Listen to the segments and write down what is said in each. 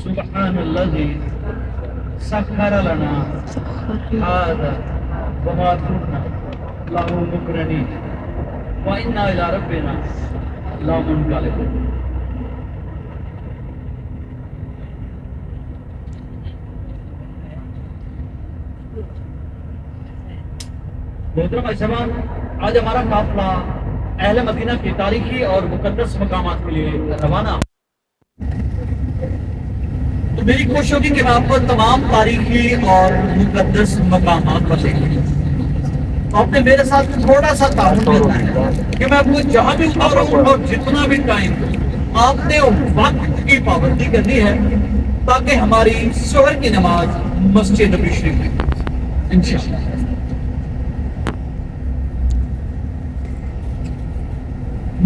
سبحان الذي سخر لنا هذا وما كنا له مقرنين وإنا إلى ربنا لمنقلبون. محترم اجتماع، آج ہمارا قافلہ اہل مدینہ کے تاریخی اور مقدس مقامات کے لیے روانہ. تو میری کوشش ہوگی کہ میں آپ کو تمام تاریخی اور مقدس مقامات پر لے لوں. آپ نے میرے ساتھ تھوڑا سا تعاون کرنا ہے کہ میں آپ کو جہاں بھی اتاروں اور جتنا بھی ٹائم آپ نے وقت کی پابندی کرنی ہے تاکہ ہماری ظہر کی نماز مسجد نبی شریف میں انشاءاللہ.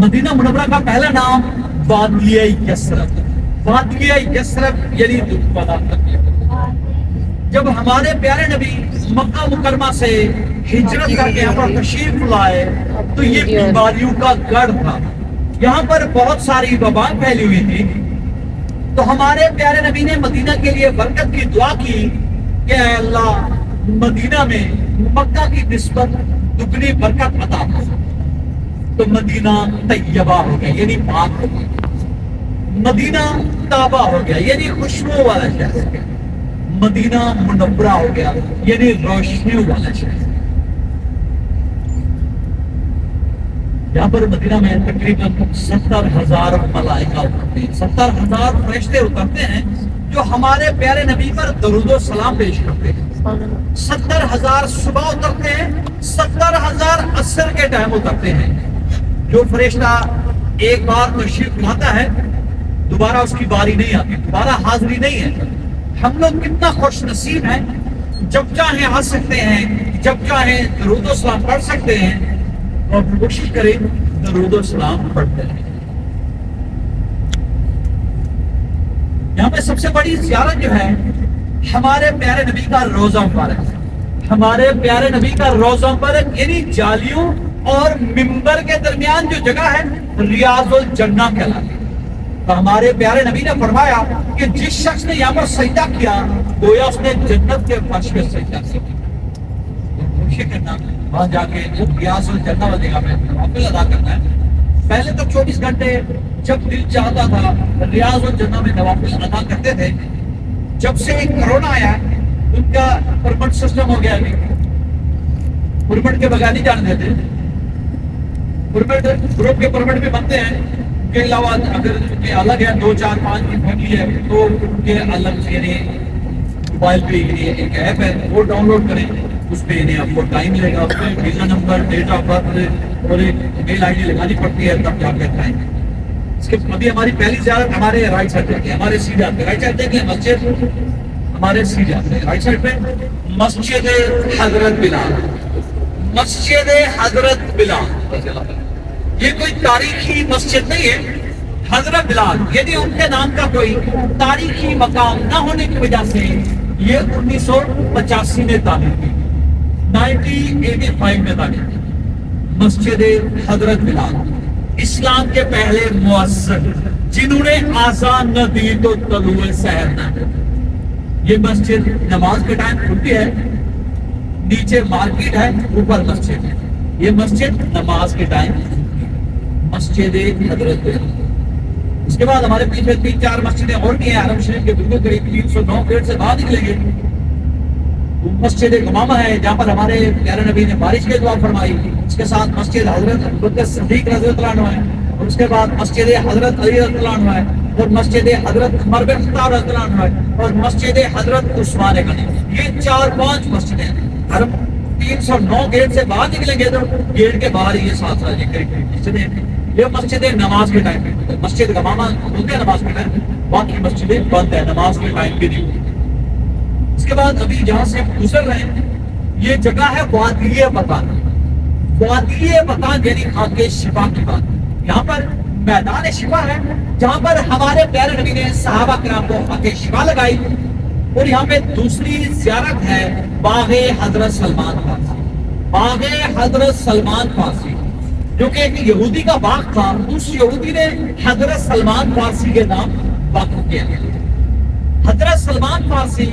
مدینہ منورہ کا پہلا نام وادیہ یثرب. وادیہ یثرب یعنی دودھپالا. جب ہمارے پیارے نبی مکہ مکرمہ سے ہجرت کر کے یہاں پر تشریف لائے تو یہ بیماریوں کا گڑھ تھا. یہاں پر بہت ساری وبا پھیلی ہوئی تھی. تو ہمارے پیارے نبی نے مدینہ کے لیے برکت کی دعا کی کہ اے اللہ مدینہ میں مکہ کی نسبت دگنی برکت عطا فرما. تو مدینہ طیبہ ہو گیا یعنی پاک ہو گیا. مدینہ طابہ ہو گیا یعنی خوشبو والا شہر ہو گیا. مدینہ منورہ ہو گیا یعنی روشنیوں والا شہر. یہاں پر مدینہ میں تقریباً 70,000 ملائکہ اترتے ہیں. 70,000 فرشتے اترتے ہیں جو ہمارے پیارے نبی پر درود و سلام پیش کرتے ہیں. 70,000 صبح اترتے ہیں, 70,000 عصر کے ٹائم اترتے ہیں. جو فرشتہ ایک بار تشریف لاتا ہے دوبارہ اس کی باری نہیں آتی, دوبارہ حاضری نہیں ہے. ہم لوگ کتنا خوش نصیب ہیں, جب چاہیں آ سکتے ہیں, جب چاہیں درود و سلام پڑھ سکتے ہیں, اور کوشش کریں درود و سلام پڑھتے ہیں. یہاں پہ سب سے بڑی زیارت جو ہے ہمارے پیارے نبی کا روضہ مبارک. ہمارے پیارے نبی کا روضہ مبارک یعنی جالیوں اور منبر کے درمیان جو جگہ ہے ریاض الجنہ کہلاتی ہے. تو ہمارے پیارے نبی نے فرمایا کہ جس شخص نے یہاں پر سجدہ کیا گویا اس نے جنت کے فرش پہ سجدہ کیا. کوشش کرنا وہاں جا کے وہ ریاض الجنہ والی جگہ پہ نوافل ادا کرنا ہے. پہلے تو 24 گھنٹے جب دل چاہتا تھا ریاض الجنہ میں نوافل ادا کرتے تھے. جب سے کرونا آیا ان کا پرمٹ سسٹم ہو گیا. ابھی پرمٹ کے بغیر نہیں جانے دیتے. پرمٹ گروپ کے پرمٹ بھی بنتے ہیں کے علاوہ اگر یہ الگ ہے 2 4 5 کی فیملی ہے تو ان کے الگ یعنی موبائل پہ ایک ایپ ہے وہ ڈاؤن لوڈ کریں. اس پہ یعنی آپ کو ٹائم ملے گا, اس پہ visa number, date of birth اور ایک میل آئی ڈی لگانی پڑتی ہے تب جا کے ٹائم. اس کے ابھی ہماری پہلی زیارت ہمارے رائٹ سائڈ دیکھیں, ہمارے سیدھے ہاتھ پہ رائٹ سائڈ دیکھیں مسجد, ہمارے سیدھے ہاتھ پہ رائٹ سائڈ پہ مسجد حضرت بلال. مسجد حضرت بلال یہ کوئی تاریخی مسجد نہیں ہے. حضرت بلال یعنی ان کے نام کا کوئی تاریخی مقام نہ ہونے کی وجہ سے یہ 1985 میں تعمیر کی, 1985 میں تعمیر کی. مسجد حضرت بلال اسلام کے پہلے مؤذن جنہوں نے آذان نہ دی تو طلوع سحر نہ دی. یہ مسجد نماز کے ٹائم کھلتی ہے, نیچے مارکیٹ ہے, اوپر مسجد ہے. یہ مسجد نماز کے ٹائم مسجد حضرت بلال. اس کے بعد ہمارے پیچھے 3 4 مسجدیں اور بھی ہیں. حرم شریف کے بالکل قریب 309 گیٹ سے باہر نکلیں گے مسجد غمامہ ہے جہاں پر ہمارے پیارے نبی نے بارش کی دعا فرمائی. اس کے ساتھ مسجد حضرت ابوبکر صدیق رضی اللہ عنہ ہے, اور اس کے بعد مسجد حضرت علی رضی اللہ عنہ ہے, اور مسجد حضرت عمر بن خطاب رضی اللہ عنہ ہے, اور مسجد حضرت عثمان غنی. یہ 4 5 مسجدیں ہیں. حرم 309 گیٹ سے باہر نکلیں گے تو گیٹ کے باہر یہ 7 مسجدیں ہیں. یہ مسجد نماز کے ٹائم پہ مسجد غمامہ ہوتے ہیں نماز کے ٹائم, باقی مسجدیں بند ہیں نماز کے ٹائم بھی نہیں ہوتی. اس کے بعد ابھی جہاں سے ہم گزر رہے ہیں یہ جگہ ہے وادیہ مکان. وادیہ مکان یعنی خاک شفا کی بات. یہاں پر میدان شفا ہے جہاں پر ہمارے پیارے نبی نے صحابہ کرام کو خاک شفا لگائی. اور یہاں پہ دوسری زیارت ہے باغ حضرت سلمان فارسی. باغ حضرت سلمان فارسی جو کہ ایک یہودی کا باغ تھا, اس یہودی نے حضرت سلمان فارسی کے نام وقف کیا. حضرت سلمان فارسی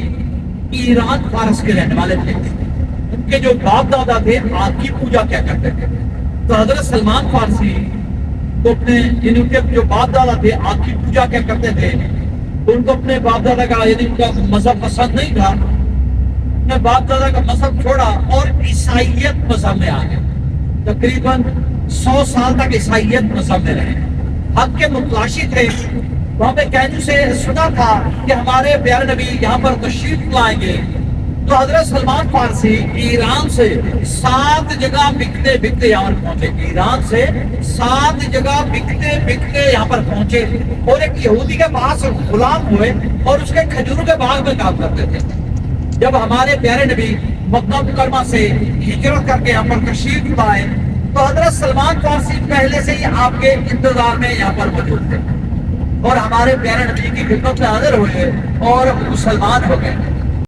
ایران فارس کے رہنے والے تھے، ان کے جو باپ دادا تھے آگ کی پوجا کیا کرتے تھے، تو حضرت سلمان فارسی تو اپنے یعنی ان کے جو باپ دادا تھے آگ کی پوجا کیا کرتے تھے، تو ان کو اپنے باپ دادا کا یعنی ان کا مذہب پسند نہیں تھا، اپنے باپ دادا کا مذہب چھوڑا اور عیسائیت مذہب میں آ گئے، تقریباً 100 سال تک عیسائیت مذہب میں رہے، حق کے متلاشی تھے۔ وہاں پہ کہنوں سے سنا تھا کہ ہمارے پیارے نبی یہاں پر تشریف لائیں گے، تو حضرت سلمان فارسی ایران سے 7 جگہ بکتے بکتے یہاں پر پہنچے، ایران سے 7 جگہ بکتے بکتے یہاں پر پہنچے، اور ایک یہودی کے پاس غلام ہوئے اور اس کے کھجوروں کے باغ میں کام کرتے تھے۔ جب ہمارے پیارے نبی مکہ مکرمہ سے ہجرت کر کے یہاں پر تشریف لائے تو حضرت سلمان فارسی پہلے سے ہی آپ کے انتظار میں یہاں پر موجود تھے، اور ہمارے پیارے نبی کی خدمت میں حاضر ہوئے اور مسلمان ہو گئے۔